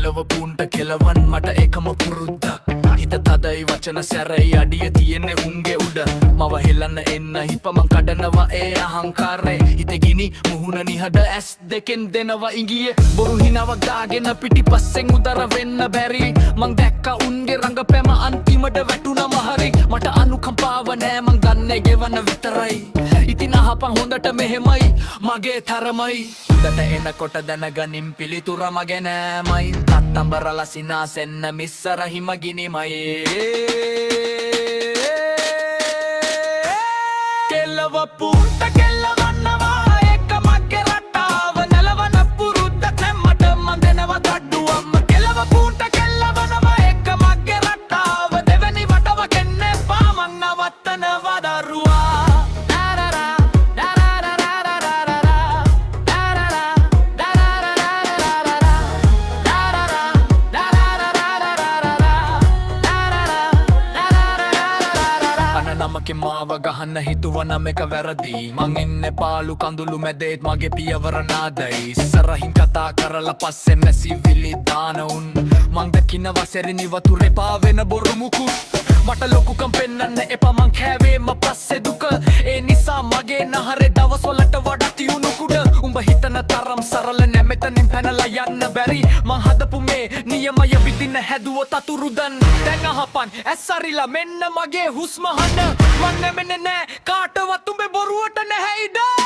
කෙලව පුන්ට කෙලවන් මට එකම පුරුද්දක් හිත තදයි වචන සැරයි අඩිය තියෙන්නේ උන්ගේ උඩ මව හෙලන්න එන්න හිපමන් කඩනවා ඒ අහංකාරේ හිත ගිනි මුහුණ නිහඬ ඇස් දෙකෙන් දෙනවා ඉංගියේ බොරු හිනාවක් දාගෙන පිටිපස්සෙන් උදර වෙන්න බැරි මං දැක්කා උන්ගේ රංගපෑම අන්තිමට වැටුණම හරි මට අනුකම්පාව නෑ මං දන්නේ ගෙවන්න විතරයි ඉතින් අහපන් හොඳට මෙහෙමයි මගේ තරමයි උදට එනකොට දැනගනින් පිළිතුර මගේ නෑමයි තත්තඹරලා සිනාසෙන්න මිස්සර හිම ගිනිමයි කෙල්ලව පුන්ට කෙල්ලවන්නවා එක මගේ රටාව නැලවන පුරුද්දක් නැම්මට මං දෙනවා තඩ්ඩුවම්ම කෙල්ලව පුන්ට කෙල්ලවනවා එක මගේ රටාව දෙවැනි වටව කෙන්නේ පා මං නවත්තනවා දරුවා නමකෙන් මාව ගහන්න හිතුවනම් එක වැරදි මං ඉන්නේ පාළු කඳුළු මැදේත් මගේ පියවර නාදයි ඉස්සරහින් කතා කරලා පස්සේ මැසිවිලි දාන උන් මං දකින්නවා සැරිනි වතුරේ පාවෙන බොරු මුකුත් මට ලොකුකම් පෙන්නන්න එපා මං කෑවේම පස්සේ දුක ඒ නිසා මගේ නහරේ දවස්වලට වඩා තියුණු කුඩ උඹ හිතන තරම් සරල නැ මෙතනින් පැනලා යන්න බැරි මං හදපු මේ නියමය විදින හැදුවොත් අතුරුදන් දැන් අහපන් ඇස් අරිලා මෙන්න මගේ හුස්ම හඬ මං නැමෙන්නේ නෑ කාටවත් උඹේ බොරුවට නැහැ ඉඩ